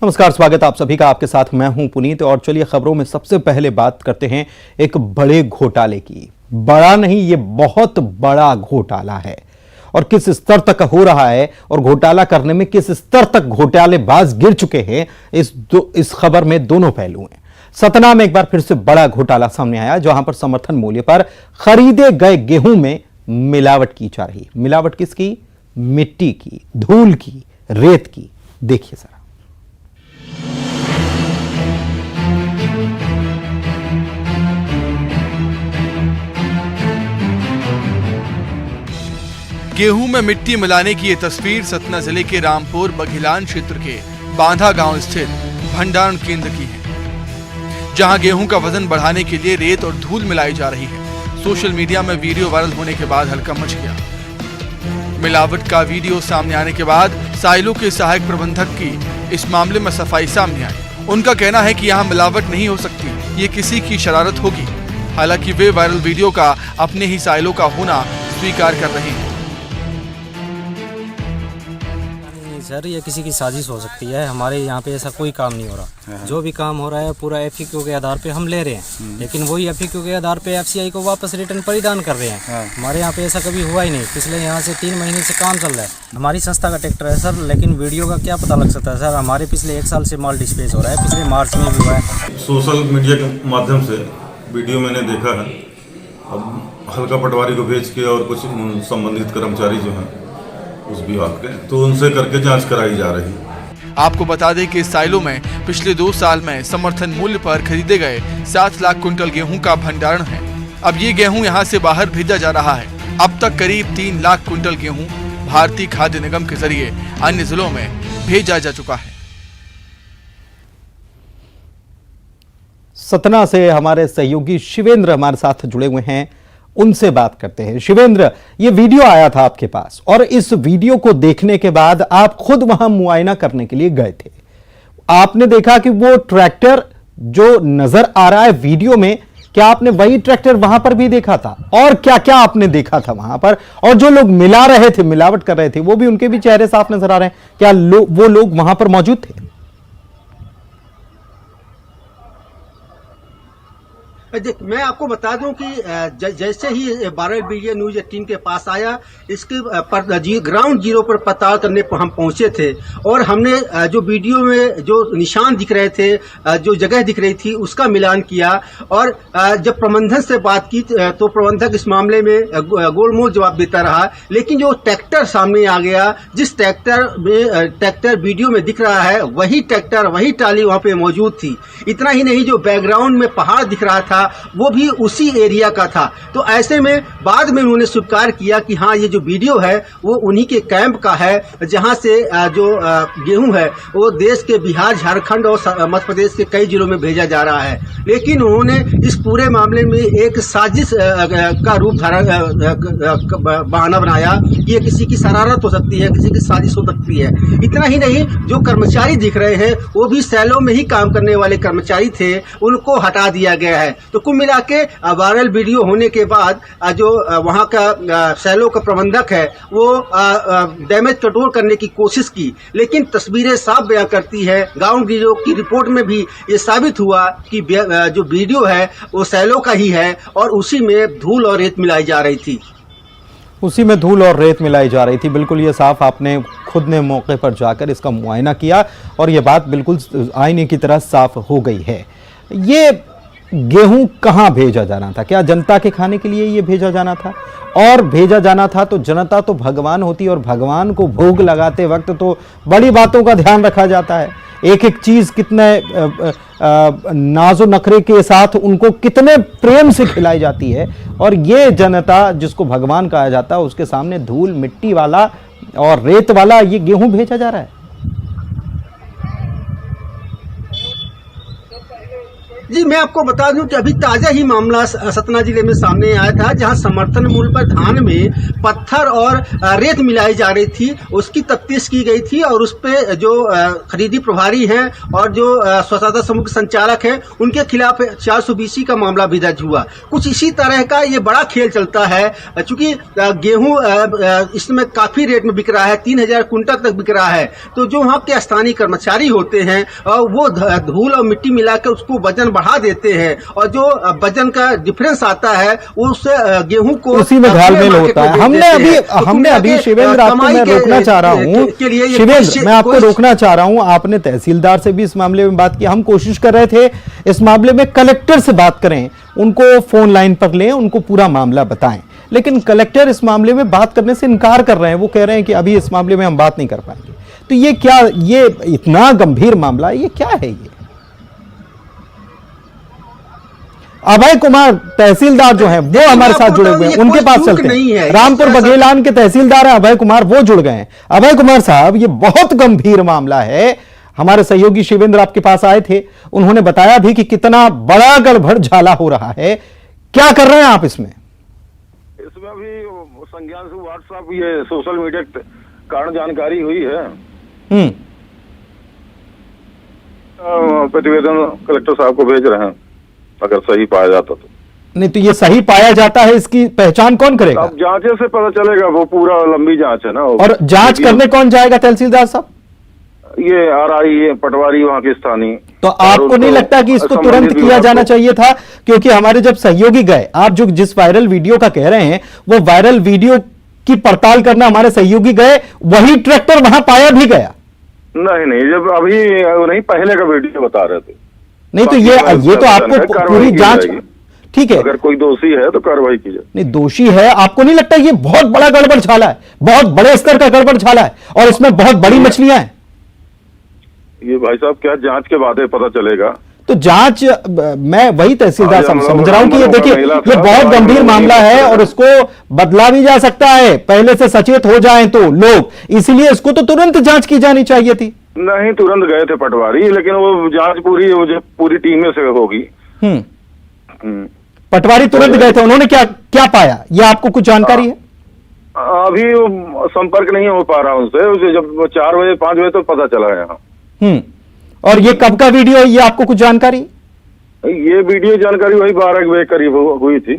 नमस्कार, स्वागत आप सभी का। आपके साथ मैं हूं पुनीत और चलिए खबरों में सबसे पहले बात करते हैं एक बड़े घोटाले की। बड़ा नहीं, ये बहुत बड़ा घोटाला है और किस स्तर तक हो रहा है और घोटाला करने में किस स्तर तक घोटालेबाज गिर चुके हैं, इस खबर में दोनों पहलू हैं। सतना में एक बार फिर से बड़ा घोटाला सामने आया, जहां पर समर्थन मूल्य पर खरीदे गए गेहूं में मिलावट की जा रही। मिलावट किसकी? मिट्टी की, धूल की, रेत की। देखिए जरा। गेहूं में मिट्टी मिलाने की ये तस्वीर सतना जिले के रामपुर बघिलान क्षेत्र के बांधा गांव स्थित भंडारण केंद्र की है, जहां गेहूं का वजन बढ़ाने के लिए रेत और धूल मिलाई जा रही है। सोशल मीडिया में वीडियो वायरल होने के बाद हल्का मच गया। मिलावट का वीडियो सामने आने के बाद साइलो के सहायक प्रबंधक की इस मामले में सफाई सामने आई। उनका कहना है कि यहाँ मिलावट नहीं हो सकती, ये किसी की शरारत होगी। हालांकि वे वायरल वीडियो का अपने ही साइलो का होना स्वीकार कर रहे हैं। सर, ये किसी की साजिश हो सकती है। हमारे यहाँ पे ऐसा कोई काम नहीं हो रहा। जो भी काम हो रहा है पूरा FAQ के आधार पे हम ले रहे हैं, लेकिन वही FAQ के आधार पे FCI को वापस रिटर्न परिधान कर रहे हैं। हमारे यहाँ पे ऐसा कभी हुआ ही नहीं। पिछले यहाँ से 3 महीने से काम चल रहा है। हमारी संस्था का ट्रैक्टर है सर, लेकिन वीडियो का क्या पता लग सकता है सर। हमारे पिछले 1 साल से माल डिस्पेच हो रहा है, पिछले मार्च में भी हुआ है। सोशल मीडिया के माध्यम से वीडियो मैंने देखा है। अब हल्का पटवारी को भेज के और कुछ संबंधित कर्मचारी जो हैं उस विभाग के, तो उनसे करके जांच कराई जा रही है। आपको बता दें कि इस साइलो में पिछले 2 साल में समर्थन मूल्य पर खरीदे गए 7 लाख क्विंटल गेहूं का भंडारण है। अब ये गेहूं यहां से बाहर भेजा जा रहा है। अब तक करीब 3 लाख क्विंटल गेहूं भारतीय खाद्य निगम के जरिए अन्य जिलों में भेजा जा चुका है। सतना से हमारे सहयोगी शिवेंद्र हमारे साथ जुड़े हुए हैं, उनसे बात करते हैं। शिवेंद्र, ये वीडियो आया था आपके पास और इस वीडियो को देखने के बाद आप खुद वहां मुआयना करने के लिए गए थे। आपने देखा कि वो ट्रैक्टर जो नजर आ रहा है वीडियो में, क्या आपने वही ट्रैक्टर वहां पर भी देखा था? और क्या क्या आपने देखा था वहां पर? और जो लोग मिला रहे थे, मिलावट कर रहे थे, वो भी, उनके भी चेहरे साफ नजर आ रहे हैं। क्या वो लोग वहां पर मौजूद थे? मैं आपको बता दूं कि जैसे ही 12 BJ न्यूज 18 के पास आया, इसके ग्राउंड जीरो पर पड़ताल करने पर हम पहुंचे थे और हमने जो वीडियो में जो निशान दिख रहे थे, जो जगह दिख रही थी, उसका मिलान किया। और जब प्रबंधन से बात की तो प्रबंधक इस मामले में गोलमोल जवाब देता रहा। लेकिन जो ट्रैक्टर सामने आ गया, जिस ट्रैक्टर वीडियो में दिख रहा है, वही ट्रैक्टर, वही ट्राली वहां पे मौजूद थी। इतना ही नहीं, जो बैकग्राउंड में पहाड़ दिख रहा था वो भी उसी एरिया का था। तो ऐसे में बाद में उन्होंने स्वीकार किया कि हाँ, ये जो वीडियो है वो उन्हीं के कैंप का है, जहां से जो गेहूं है वो देश के बिहार, झारखंड और मध्य प्रदेश के कई जिलों में भेजा जा रहा है। लेकिन उन्होंने इस पूरे मामले में एक साजिश का रूप बहाना बनाया कि ये किसी की शरारत हो सकती है, किसी की साजिश हो सकती है। इतना ही नहीं, जो कर्मचारी दिख रहे हैं वो भी सैलो में ही काम करने वाले कर्मचारी थे, उनको हटा दिया गया है। तो कुल मिला के वायरल वीडियो होने के बाद जो वहां का सैलो का प्रबंधक है वो डैमेज कंट्रोल करने की कोशिश की, लेकिन तस्वीरें साफ बयां करती है। ग्राउंड जीरो की रिपोर्ट में भी ये साबित हुआ कि जो वीडियो है वो सैलो का ही है और उसी में धूल और रेत मिलाई जा रही थी। उसी में धूल और रेत मिलाई जा रही थी। बिल्कुल ये साफ, आपने खुद ने मौके पर जाकर इसका मुआयना किया और ये बात बिल्कुल आईने की तरह साफ हो गई है। ये गेहूं कहां भेजा जाना था? क्या जनता के खाने के लिए ये भेजा जाना था? और भेजा जाना था तो जनता तो भगवान होती, और भगवान को भोग लगाते वक्त तो बड़ी बातों का ध्यान रखा जाता है। एक एक चीज कितने नाजो नखरे के साथ उनको कितने प्रेम से खिलाई जाती है, और ये जनता जिसको भगवान कहा जाता है, उसके सामने धूल मिट्टी वाला और रेत वाला ये गेहूं भेजा जा रहा है। जी, मैं आपको बता दूं कि अभी ताजा ही मामला सतना जिले में सामने आया था, जहां समर्थन मूल्य पर धान में पत्थर और रेत मिलाई जा रही थी। उसकी तफ्तीश की गई थी और उस पे जो खरीदी प्रभारी हैं और जो स्वच्छता समूह के संचालक हैं, उनके खिलाफ 420 का मामला भी दर्ज हुआ। कुछ इसी तरह का ये बड़ा खेल चलता है, चूंकि गेहूं इस समय काफी रेट में बिक रहा है, 3000 कुंटल तक बिक रहा है। तो जो वहाँ के स्थानीय कर्मचारी होते हैं वो धूल और मिट्टी मिलाकर उसको वजन बढ़ा देते हैं, और जो वजन का डिफरेंस आता है उससे गेहूं को उसी में घालमेल होता है। हमने अभी शिवेंद्र, आपको मैं रोकना चाह रहा हूँ, शिवेंद्र मैं आपको रोकना चाह रहा हूँ। आपने तहसीलदार से भी इस मामले में बात की, हम कोशिश कर रहे थे इस मामले में कलेक्टर से बात करें, उनको फोन लाइन पर लें, उनको पूरा मामला बताएं, लेकिन कलेक्टर इस मामले में बात करने से इनकार कर रहे हैं। वो कह रहे हैं कि अभी इस मामले में हम बात नहीं कर पाएंगे। तो ये क्या, ये इतना गंभीर मामला, ये क्या है? ये अभय कुमार तहसीलदार जो हैं वो हमारे साथ जुड़े हुए हैं, उनके पास चलते हैं। रामपुर बघेलान के तहसीलदार हैं अभय कुमार, वो जुड़ गए हैं। अभय कुमार साहब, ये बहुत गंभीर मामला है। हमारे सहयोगी शिवेंद्र आपके पास आए थे, उन्होंने बताया भी कि कितना बड़ा गड़बड़ झाला हो रहा है। क्या कर रहे हैं आप इसमें? इसमें अभी संज्ञान से व्हाट्सएप, ये सोशल मीडिया के कारण जानकारी हुई है। प्रतिवेदन कलेक्टर साहब को भेज रहे हैं, अगर सही पाया जाता तो। नहीं तो ये सही पाया जाता है, इसकी पहचान कौन करेगा? अब जांचे से पता चलेगा, वो पूरा लंबी जांच है ना। और जांच करने कौन जाएगा तहसीलदार साहब? ये आरआई पटवारी वहाँ के स्थानीय। तो आपको नहीं लगता कि इसको तुरंत किया जाना चाहिए था? क्योंकि हमारे जब सहयोगी गए, आप जो जिस वायरल वीडियो का कह रहे हैं, वो वायरल वीडियो की पड़ताल करना हमारे सहयोगी गए, वही ट्रैक्टर वहां पाया भी गया। नहीं, जब अभी नहीं, पहले का वीडियो बता रहे थे। नहीं तो ये तो आपको पूरी जांच, ठीक है, अगर कोई दोषी है तो कार्रवाई की जाए। नहीं, दोषी है, आपको नहीं लगता ये बहुत बड़ा गड़बड़ झाला है, बहुत बड़े स्तर का गड़बड़ झाला है, और इसमें बहुत बड़ी मछलियां हैं? ये भाई साहब क्या जांच के बाद पता चलेगा? तो जांच, मैं वही तहसीलदार साहब समझ रहा हूं कि ये देखिए, ये बहुत गंभीर मामला है और इसको बदला भी जा सकता है, पहले से सचेत हो जाएं तो लोग, इसलिए इसको तो तुरंत जांच की जानी चाहिए थी। नहीं, तुरंत गए थे पटवारी, लेकिन वो जांच पूरी टीम से होगी। पटवारी तुरंत गए थे, उन्होंने क्या क्या पाया, ये आपको कुछ जानकारी है? अभी संपर्क नहीं हो पा रहा उनसे, जब 4 बजे 5 बजे तो पता चला है यहाँ। और ये कब का वीडियो है, ये आपको कुछ जानकारी? ये वीडियो जानकारी वही 12 बजे करीब हुई थी।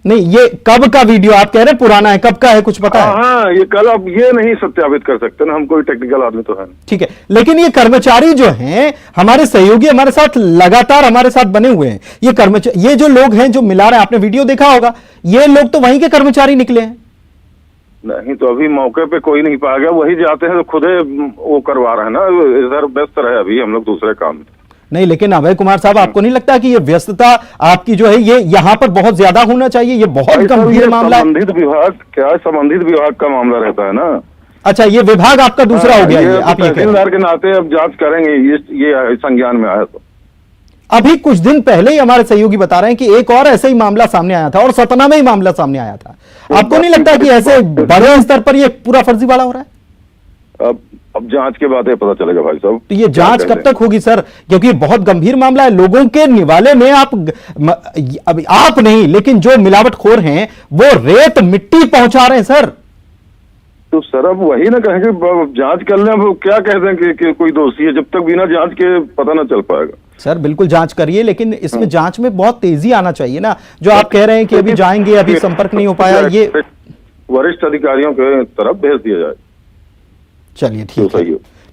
नहीं, ये कब का वीडियो आप कह रहे हैं, पुराना है, कब का है, कुछ पता है? हाँ, ये कल, अब ये नहीं सत्यापित कर सकते ना, हम कोई टेक्निकल आदमी तो है। ठीक है, लेकिन ये कर्मचारी जो हैं, हमारे सहयोगी हमारे साथ लगातार हमारे साथ बने हुए हैं, ये कर्मचारी, ये जो लोग हैं जो मिला रहे हैं, आपने वीडियो देखा होगा, ये लोग तो वहीं के कर्मचारी निकले हैं। नहीं तो अभी मौके पे कोई नहीं पाया गया, वही जाते हैं तो खुद वो करवा रहे हैं ना, इधर व्यस्त रहे अभी हम लोग दूसरे काम में। नहीं, लेकिन अभय कुमार साहब, आपको नहीं लगता कि ये व्यस्तता आपकी जो है, ये यहाँ पर बहुत ज्यादा होना चाहिए? ये बहुत गंभीर मामला है। संबंधित विभाग का मामला रहता है ना। अच्छा, ये विभाग आपका दूसरा हो गया है, आप ये तहसीलदार के नाते अब जांच करेंगे, ये संज्ञान में आया। तो अभी कुछ दिन पहले ही हमारे सहयोगी बता रहे हैं कि एक और ऐसे ही मामला सामने आया था, और सतना में ही मामला सामने आया था। आपको नहीं लगता कि ऐसे बड़े स्तर पर ये पूरा फर्जीवाड़ा हो रहा है? अब जांच के बाद पता चलेगा भाई साहब। तो ये जांच कब तक होगी सर? क्योंकि बहुत गंभीर मामला है, लोगों के निवाले में आप नहीं, लेकिन जो मिलावटखोर हैं वो रेत मिट्टी पहुंचा रहे हैं सर। तो सर अब वही ना कहेंगे, जांच कर लें, वो क्या कहते हैं कि कोई दोषी है, जब तक बिना जांच के पता ना चल पाएगा। सर बिल्कुल जांच करिए, लेकिन इसमें जांच में बहुत तेजी आना चाहिए ना। जो आप कह रहे हैं कि अभी जाएंगे, अभी संपर्क नहीं हो पाया, ये वरिष्ठ अधिकारियों के तरफ भेज दिया जाए। चलिए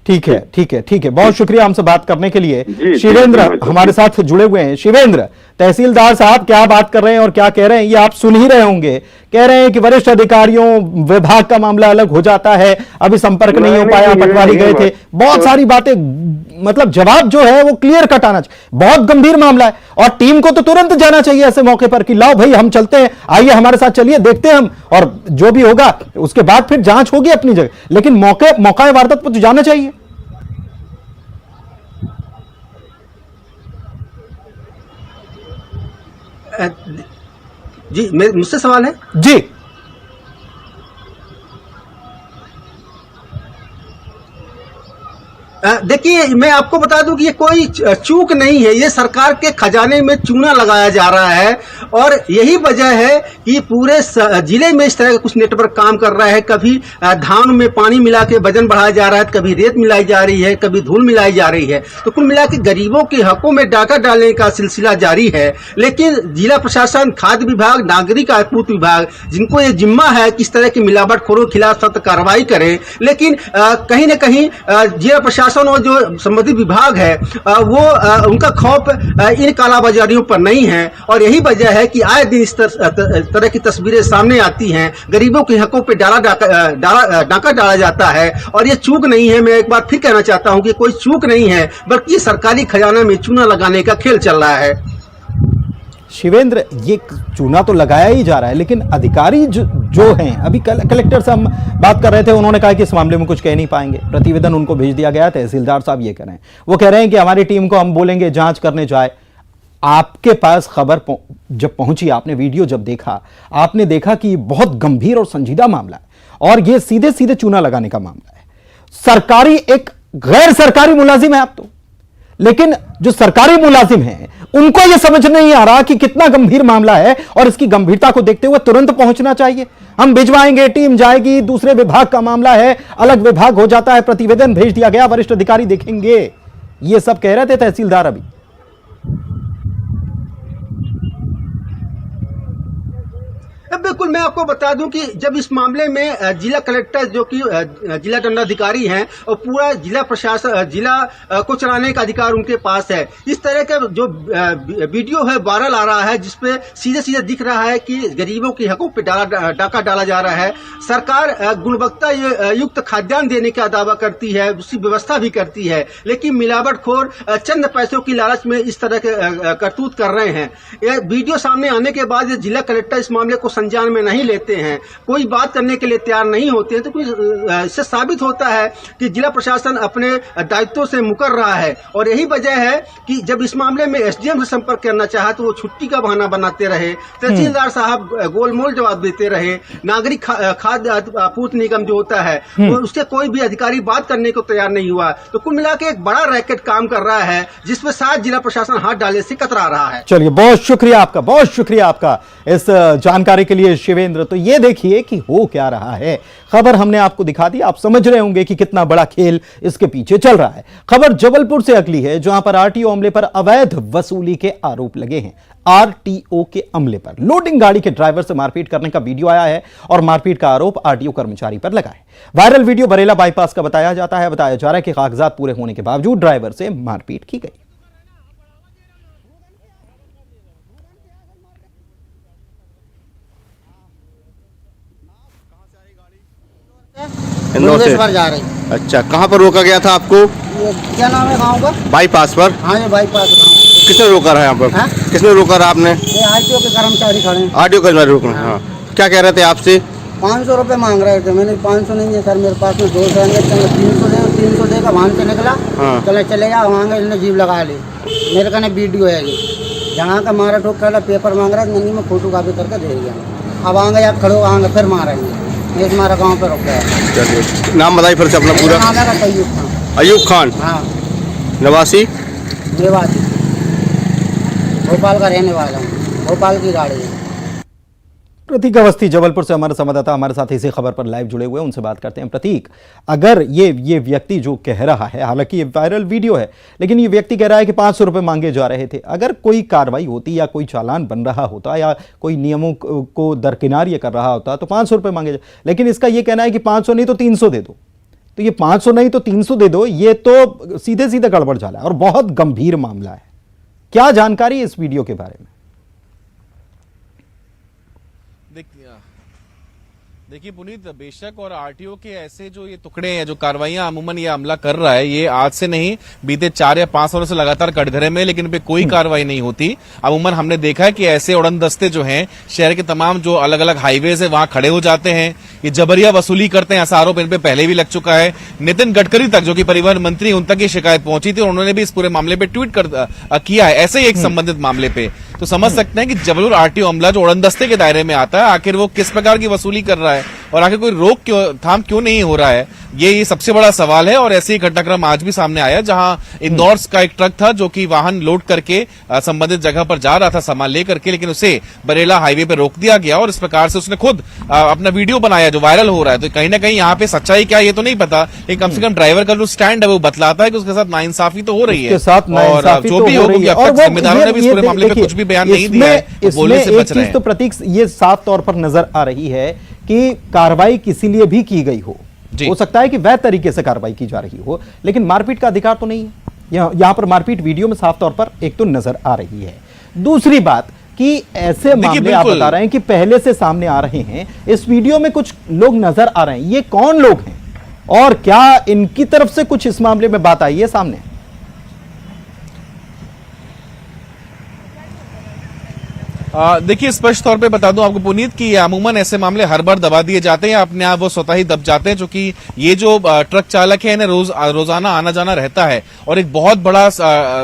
ठीक है, बहुत शुक्रिया हमसे बात करने के लिए। शिवेंद्र हमारे साथ जुड़े हुए हैं। शिवेंद्र, तहसीलदार साहब क्या बात कर रहे हैं और क्या कह रहे हैं, ये आप सुन ही रहे होंगे। कह रहे हैं कि वरिष्ठ अधिकारियों, विभाग का मामला अलग हो जाता है, अभी संपर्क नहीं हो पाया, पटवारी गए थे, बहुत सारी बातें, मतलब जवाब जो है वो क्लियर कट आना चाहिए। बहुत गंभीर मामला है और टीम को तो तुरंत जाना चाहिए ऐसे मौके पर कि लाओ भाई हम चलते हैं, आइए हमारे साथ चलिए, देखते हैं हम, और जो भी होगा उसके बाद फिर जांच होगी अपनी जगह, लेकिन मौका वारदात पर तो जाना चाहिए। जी, मुझसे सवाल है जी। देखिए, मैं आपको बता दूं कि ये कोई चूक नहीं है, ये सरकार के खजाने में चूना लगाया जा रहा है और यही वजह है कि पूरे जिले में इस तरह का कुछ नेटवर्क काम कर रहा है। कभी धान में पानी मिला के वजन बढ़ाया जा रहा है, कभी रेत मिलाई जा रही है, कभी धूल मिलाई जा रही है। तो कुल मिला के गरीबों के हकों में डाका डालने का सिलसिला जारी है। लेकिन जिला प्रशासन, खाद्य विभाग, नागरिक आपूर्ति विभाग, जिनको ये जिम्मा है कि इस तरह की मिलावटखोरों के खिलाफ सख्त कार्रवाई करें, लेकिन कहीं न कहीं जिला प्रशासन और जो संबंधित विभाग है वो उनका खौफ इन कालाबाजारियों पर नहीं है और यही वजह है कि आए दिन इस तरह की तस्वीरें सामने आती हैं। गरीबों के हकों पे डाका डाला जाता है और ये चूक नहीं है। मैं एक बार फिर कहना चाहता हूं कि कोई चूक नहीं है, बल्कि सरकारी खजाना में चूना लगाने का खेल चल रहा है। शिवेंद्र, ये चूना तो लगाया ही जा रहा है, लेकिन अधिकारी जो हैं, अभी कलेक्टर से हम बात कर रहे थे, उन्होंने कहा कि इस मामले में कुछ कह नहीं पाएंगे। प्रतिवेदन उनको भेज दिया गया। तहसीलदार साहब ये कह रहे हैं, वो कह रहे हैं कि हमारी टीम को हम बोलेंगे जांच करने जाए। आपके पास खबर जब पहुंची, आपने वीडियो जब देखा, आपने देखा कि बहुत गंभीर और संजीदा मामला है और ये सीधे सीधे चूना लगाने का मामला है। सरकारी, एक गैर सरकारी मुलाजिम है आप तो, लेकिन जो सरकारी मुलाजिम हैं उनको यह समझ नहीं आ रहा कि कितना गंभीर मामला है और इसकी गंभीरता को देखते हुए तुरंत पहुंचना चाहिए। हम भिजवाएंगे, टीम जाएगी, दूसरे विभाग का मामला है, अलग विभाग हो जाता है, प्रतिवेदन भेज दिया गया, वरिष्ठ अधिकारी देखेंगे, ये सब कह रहे थे तहसीलदार अभी। बिल्कुल, मैं आपको बता दूं कि जब इस मामले में जिला कलेक्टर, जो कि जिला दंडाधिकारी हैं, और पूरा जिला प्रशासन, जिला को चलाने का अधिकार उनके पास है, इस तरह का जो वीडियो है वायरल आ रहा है, जिसपे सीधे सीधे दिख रहा है कि गरीबों के हकों पे डाका डाला जा रहा है। सरकार गुणवत्ता युक्त खाद्यान्न देने का दावा करती है, उसकी व्यवस्था भी करती है, लेकिन मिलावटखोर चंद पैसों की लालच में इस तरह के करतूत कर रहे हैं। यह वीडियो सामने आने के बाद जिला कलेक्टर इस मामले को संज्ञान में नहीं लेते हैं, कोई बात करने के लिए तैयार नहीं होते हैं, तो कुछ इससे साबित होता है कि जिला प्रशासन अपने दायित्वों से मुकर रहा है। और यही वजह है कि जब इस मामले में एसडीएम से संपर्क करना चाहा तो वो छुट्टी का बहाना बनाते रहे, तहसीलदार साहब गोलमोल जवाब देते रहे, नागरिक खाद्य आपूर्ति निगम जो होता है उसके कोई भी अधिकारी बात करने को तैयार नहीं हुआ। तो कुल मिला के एक बड़ा रैकेट काम कर रहा है, जिसमें शायद जिला प्रशासन हाथ डालने से कतरा रहा है। चलिए, बहुत शुक्रिया आपका, बहुत शुक्रिया आपका इस जानकारी के लिए शिवेंद्र। तो ये देखिए कि हो क्या रहा है। खबर हमने आपको दिखा दी, आप समझ रहे होंगे कि कितना बड़ा खेल इसके पीछे चल रहा है। खबर जबलपुर से अगली है, जहां पर आरटीओ अमले पर अवैध वसूली के आरोप लगे हैं। आरटीओ के अमले पर लोडिंग गाड़ी के ड्राइवर से मारपीट करने का वीडियो आया है और मारपीट का आरोप आरटीओ कर्मचारी पर लगा है। वायरल वीडियो बरेला बाईपास का बताया जाता है। बताया जा रहा है कि कागजात पूरे होने के बावजूद ड्राइवर से मारपीट की गई। इंदौर से जा रही। अच्छा, कहाँ पर रोका गया था आपको? ये क्या नाम है गाँव का? बाईपास पर। हाँ, ये बाईपास गाँव। किसने रोका है यहाँ पर? हाँ? किसने रोका रहा आपने? ये आरटीओ के कर्मचारी खड़े हैं। आरटीओ कर्मचारी रोकना। हाँ, क्या कह रहे थे आपसे? 500 रुपये मांग रहे थे। मैंने 500 नहीं है सर, मेरे पास में 200 है, 300 देगा। वहाँ से निकला, हाँ। चले जा, वहाँ का इसने जीव लगा ली। मेरे कहने वीडियो है ये, जहाँ का मारा ठोक कर पेपर मांग रहा है, नंदी में फोटो कापी करके दे दिया। अब आएंगे या खड़ो आएंगे, फिर मारेंगे। ये हमारा गाँव पे रुक गया। चलिए, नाम बताइए फिर से अपना पूरा। नाम है अयूब खान। अयूब खान। हाँ, निवासी निवासी भोपाल का रहने वाला हूँ। भोपाल की गाड़ी है। प्रतीक अवस्थी जबलपुर से हमारे संवाददाता हमारे साथ इसी खबर पर लाइव जुड़े हुए हैं, उनसे बात करते हैं। प्रतीक, अगर ये व्यक्ति जो कह रहा है, हालांकि ये वायरल वीडियो है, लेकिन ये व्यक्ति कह रहा है कि 500 रुपए मांगे जा रहे थे, अगर कोई कार्रवाई होती या कोई चालान बन रहा होता या कोई नियमों को दरकिनार ये कर रहा होता तो 500 रुपए मांगे, लेकिन इसका ये कहना है कि 500 नहीं तो 300 दे दो। तो ये 500 नहीं तो 300 दे दो, ये तो सीधे सीधे गड़बड़ झाला है और बहुत गंभीर मामला है। क्या जानकारी इस वीडियो के बारे में? देखिए पुनीत, बेशक और आरटीओ के ऐसे जो ये टुकड़े हैं, जो कार्रवाइयां अमूमन ये अमला कर रहा है, ये आज से नहीं, बीते 4 या 5 सालों से लगातार कटघरे में, लेकिन पे कोई कार्रवाई नहीं होती। अमूमन हमने देखा है कि ऐसे उड़न दस्ते जो हैं शहर के तमाम जो अलग अलग हाईवेज है वहां खड़े हो जाते हैं, ये जबरिया वसूली करते हैं। ऐसा आरोप इन पे पहले भी लग चुका है। नितिन गडकरी तक, जो कि परिवहन मंत्री, उन तक ये शिकायत पहुंची थी और उन्होंने भी इस पूरे मामले पे ट्वीट किया है ऐसे ही एक संबंधित मामले पे। तो समझ सकते हैं कि जबलपुर आरटीओ अमला जो उड़न दस्ते के दायरे में आता है, आखिर वो किस प्रकार की वसूली कर रहा है। है और आखिर कोई रोक थाम क्यों नहीं हो रहा है, ये सबसे बड़ा सवाल है। और ऐसे ही घटनाक्रम आज भी सामने आया जहां इंदौर का एक ट्रक था जो कि वाहन लोड करके संबंधित जगह पर जा रहा था सामान लेकर के, लेकिन उसे बरेला हाईवे पर रोक दिया गया और इस प्रकार से उसने खुद अपना वीडियो बनाया जो वायरल हो रहा है। तो कहीं ना कहीं यहाँ पे सच्चाई क्या ये तो नहीं पता, लेकिन कम से कम ड्राइवर का जो स्टैंड है वो बतलाता है कि उसके साथ नाइंसाफी तो हो रही है और जो भी हो, क्योंकि अब तक जिम्मेदारों ने भी इस पूरे मामले पे कुछ भी बयान नहीं दिया है, बोलने से बच रहे हैं। तो प्रतीक ये साफ तौर पर नजर आ रही है कि कार्रवाई किसी लिए भी की गई हो सकता है कि वैध तरीके से कार्रवाई की जा रही हो, लेकिन मारपीट का अधिकार तो नहीं है। यहां पर मारपीट वीडियो में साफ तौर पर एक तो नजर आ रही है। दूसरी बात कि ऐसे मामले आप बता रहे हैं कि पहले से सामने आ रहे हैं, इस वीडियो में कुछ लोग नजर आ रहे हैं, ये कौन लोग हैं और क्या इनकी तरफ से कुछ इस मामले में बात आई है सामने? देखिए स्पष्ट तौर पे बता दूं आपको पुनीत कि अमूमन ऐसे मामले हर बार दबा दिए जाते हैं, अपने आप वो स्वतः ही दब जाते हैं, क्योंकि ये जो ट्रक चालक है इन्हें रोजाना आना जाना रहता है और एक बहुत बड़ा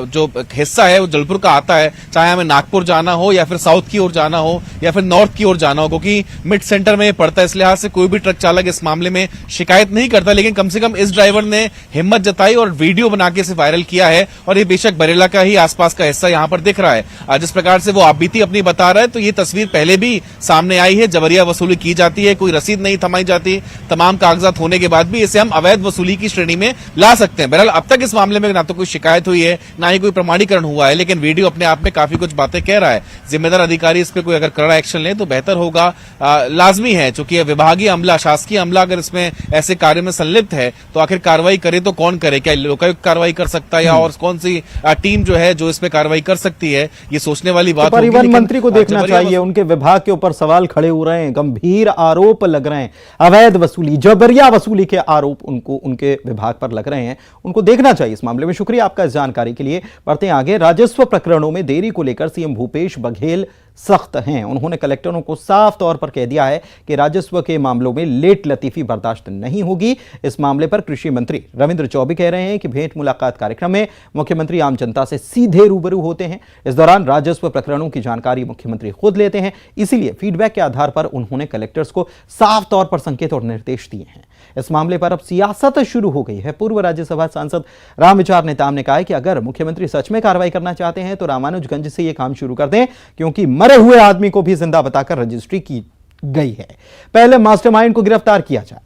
जो हिस्सा है वो जलपुर का आता है, चाहे हमें नागपुर जाना हो या फिर साउथ की ओर जाना हो या फिर नॉर्थ की ओर जाना हो, क्योंकि मिड सेंटर में पड़ता है। इस लिहाज से कोई भी ट्रक चालक इस मामले में शिकायत नहीं करता, लेकिन कम से कम इस ड्राइवर ने हिम्मत जताई और वीडियो बना के इसे वायरल किया है। और ये बेशक बरेला का ही आसपास का हिस्सा यहां पर दिख रहा है। जिस प्रकार से वो आपबीती अपनी बता रहा है, तो ये तस्वीर पहले भी सामने आई है। जबरिया वसूली की जाती है, कोई रसीद नहीं थमाई जाती, तमाम कागजात होने के बाद भी इसे हम अवैध वसूली की श्रेणी में ला सकते हैं। बहरहाल अब तक इस मामले में ना तो कोई शिकायत हुई है, ना ही कोई प्रमाणीकरण हुआ है, लेकिन वीडियो अपने आप में काफी कुछ बातें कह रहा है। जिम्मेदार अधिकारी इस पर कोई अगर कड़ा एक्शन ले तो बेहतर होगा, लाजमी है, चूंकि विभागीय अमला, शासकीय अमला अगर इसमें ऐसे कार्य में संलिप्त है तो आखिर कार्रवाई करे तो कौन करे? क्या लोकायुक्त कार्रवाई कर सकता है या और कौन सी टीम जो है जो इसमें कार्रवाई कर सकती है? ये सोचने वाली बात होगी। परिवहन मंत्री को देखना चाहिए, उनके विभाग के ऊपर सवाल खड़े हो रहे हैं, गंभीर आरोप लग रहे हैं, अवैध वसूली, जबरिया वसूली के आरोप उनके विभाग पर लग रहे हैं, उनको देखना चाहिए इस मामले में। शुक्रिया आपका इस जानकारी के लिए। बढ़ते हैं आगे। राजस्व प्रकरणों में देरी को लेकर सीएम भूपेश बघेल सख्त हैं। उन्होंने कलेक्टरों को साफ तौर पर कह दिया है कि राजस्व के मामलों में लेट लतीफी बर्दाश्त नहीं होगी। इस मामले पर कृषि मंत्री रविंद्र चौबे कह रहे हैं कि भेंट मुलाकात कार्यक्रम में मुख्यमंत्री आम जनता से सीधे रूबरू होते हैं। इस दौरान राजस्व प्रकरणों की जानकारी मुख्यमंत्री खुद लेते हैं, इसीलिए फीडबैक के आधार पर उन्होंने कलेक्टर्स को साफ तौर पर संकेत और निर्देश दिए हैं। इस मामले पर अब सियासत शुरू हो गई है। पूर्व राज्यसभा सांसद रामविचार नेताम ने कहा है कि अगर मुख्यमंत्री सच में कार्रवाई करना चाहते हैं तो रामानुजगंज से यह काम शुरू कर दें, क्योंकि मरे हुए आदमी को भी जिंदा बताकर रजिस्ट्री की गई है। पहले मास्टरमाइंड को गिरफ्तार किया जाए।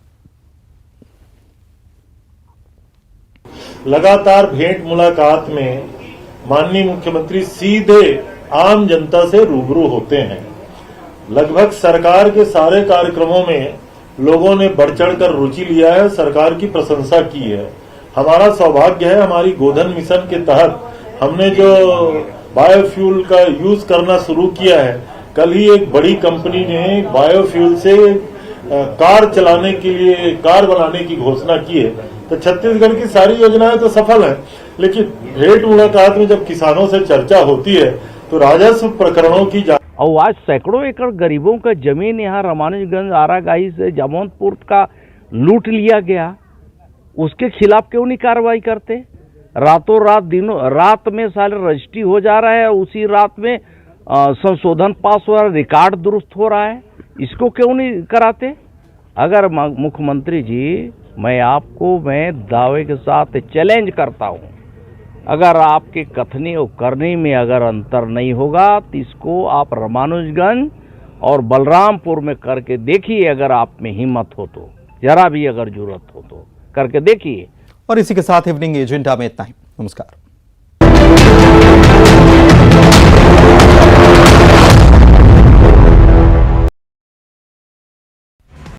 लगातार भेंट मुलाकात में माननीय मुख्यमंत्री सीधे आम जनता से रूबरू होते हैं। लगभग सरकार के सारे कार्यक्रमों में लोगों ने बढ़ चढ़कर रुचि लिया है, सरकार की प्रशंसा की है। हमारा सौभाग्य है, हमारी गोधन मिशन के तहत हमने जो बायोफ्यूल का यूज करना शुरू किया है, कल ही एक बड़ी कंपनी ने बायोफ्यूल से कार चलाने के लिए, कार बनाने की घोषणा की है। तो छत्तीसगढ़ की सारी योजनाएं तो सफल हैं, लेकिन भेंट मुलाकात में जब किसानों से चर्चा होती है तो राजस्व प्रकरणों की और आज सैकड़ों एकड़ गरीबों का जमीन यहाँ रामानुजगंज, आरागाई से जामौनपुर का लूट लिया गया, उसके खिलाफ क्यों नहीं कार्रवाई करते? रातों रात, दिनों रात में साले रजिस्ट्री हो जा रहा है, उसी रात में संशोधन पास हो रहा है, रिकॉर्ड दुरुस्त हो रहा है, इसको क्यों नहीं कराते? अगर मुख्यमंत्री जी, मैं दावे के साथ चैलेंज करता हूं, अगर आपके कथनी और करनी में अगर अंतर नहीं होगा तो इसको आप रामानुजगंज और बलरामपुर में करके देखिए। अगर आप में हिम्मत हो तो, जरा भी अगर जरूरत हो तो करके देखिए। और इसी के साथ इवनिंग एजेंडा में इतना ही। नमस्कार।